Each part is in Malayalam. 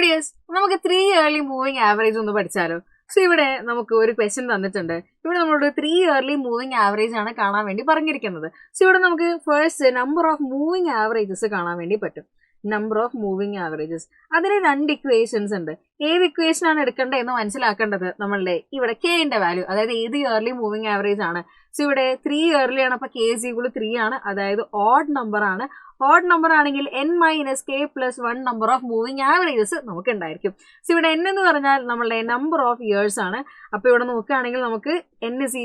ഡിയേഴ്സ്, നമുക്ക് 3 ഇയർലി മൂവിങ് ആവറേജ് ഒന്ന് പഠിച്ചാലോ? സോ ഇവിടെ നമുക്ക് ഒരു ക്വസ്റ്റ്യൻ തന്നിട്ടുണ്ട്. ഇവിടെ നമ്മളോട് 3 ഇയർലി മൂവിങ് ആവറേജ് ആണ് കാണാൻ വേണ്ടി പറഞ്ഞിരിക്കുന്നത്. സോ ഇവിടെ നമുക്ക് first number of moving averages കാണാൻ വേണ്ടി പറ്റും. നമ്പർ ഓഫ് മൂവിങ് ആവറേജസ്, അതിന് 2 ഇക്വേഷൻസ് ഉണ്ട്. ഏത് ഇക്വേഷൻ ആണ് എടുക്കേണ്ടത് എന്ന് മനസ്സിലാക്കേണ്ടത് നമ്മളുടെ ഇവിടെ കെന്റെ വാല്യൂ, അതായത് ഏത് ഇയർലി മൂവിങ് ആവറേജ് ആണ്. സോ ഇവിടെ 3 ഇയർലി ആണ്, അപ്പൊ k = 3 ആണ്, അതായത് ഓഡ് നമ്പർ ആണ്. ഓഡ് നമ്പർ ആണെങ്കിൽ n - k + 1 number of moving averages നമുക്ക് ഉണ്ടായിരിക്കും. സോ ഇവിടെ n എന്ന് പറഞ്ഞാൽ നമ്മളുടെ നമ്പർ ഓഫ് ഇയേഴ്സ് ആണ്. അപ്പൊ ഇവിടെ നോക്കുകയാണെങ്കിൽ നമുക്ക് n =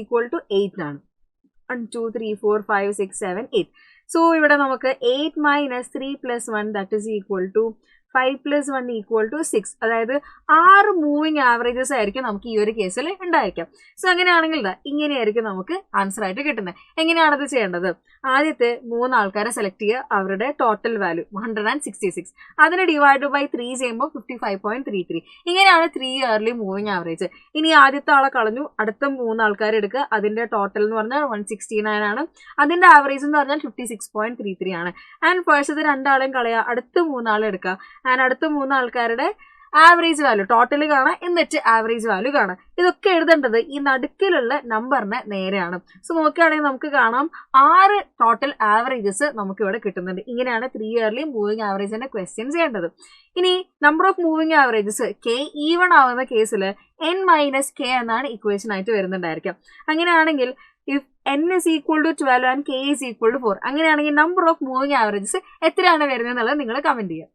8 ആണ്. 1 2 3 4 5 6 7 8. സോ ഇവിടെ നമുക്ക് 8 - 3 + 1 ദാറ്റ് ഈസ് ഈക്വൽ ടു 5 + 1 = 6. അതായത് 6 മൂവിങ് ആവറേജസ് ആയിരിക്കും നമുക്ക് ഈ ഒരു കേസിൽ ഉണ്ടായിരിക്കാം. സോ അങ്ങനെയാണെങ്കിൽ ഇങ്ങനെയായിരിക്കും നമുക്ക് ആൻസർ ആയിട്ട് കിട്ടുന്നത്. എങ്ങനെയാണത് ചെയ്യേണ്ടത്? ആദ്യത്തെ 3 ആൾക്കാരെ സെലക്ട് ചെയ്യുക, അവരുടെ ടോട്ടൽ വാല്യൂ 166, അതിനെ ഡിവൈഡ് ബൈ 3 ചെയ്യുമ്പോൾ 55.33. ഇങ്ങനെയാണ് 3 ഇയർലി മൂവിങ് ആവറേജ്. ഇനി ആദ്യത്തെ ആളെ കളഞ്ഞു, അടുത്ത 3 ആൾക്കാർ എടുക്കുക, അതിന്റെ ടോട്ടൽ എന്ന് പറഞ്ഞാൽ 169 ആണ്, അതിന്റെ ആവറേജ് എന്ന് പറഞ്ഞാൽ 56.33 ആണ്. ആൻഡ് ഫസ്റ്റ് 2 ആളെയും കളയുക, അടുത്ത 3 ആളെ എടുക്കുക, ആൻഡ് അടുത്ത 3 ആൾക്കാരുടെ ആവറേജ് വാല്യൂ ടോട്ടൽ കാണാം, എന്നിട്ട് ആവറേജ് വാല്യൂ കാണാം. ഇതൊക്കെ എഴുതേണ്ടത് ഈ നടുക്കിലുള്ള നമ്പറിന് നേരെയാണ്. സോ നോക്കുകയാണെങ്കിൽ നമുക്ക് കാണാം 6 ടോട്ടൽ ആവറേജസ് നമുക്ക് ഇവിടെ കിട്ടുന്നുണ്ട്. ഇങ്ങനെയാണ് 3 ഇയർലി മൂവിങ് ആവറേജിന്റെ ക്വസ്റ്റ്യൻ ചെയ്യേണ്ടത്. ഇനി number of moving averages k even ആവുന്ന കേസിൽ n - k എന്നാണ് ഇക്വേഷൻ ആയിട്ട് വരുന്നുണ്ടായിരിക്കാം. അങ്ങനെയാണെങ്കിൽ ഇഫ് n = 12 ആൻഡ് k = 4, അങ്ങനെയാണെങ്കിൽ നമ്പർ ഓഫ് മൂവിങ് ആവറേജസ് എത്രയാണ് വരുന്നത് എന്നുള്ളത് നിങ്ങൾ കമന്റ് ചെയ്യുക.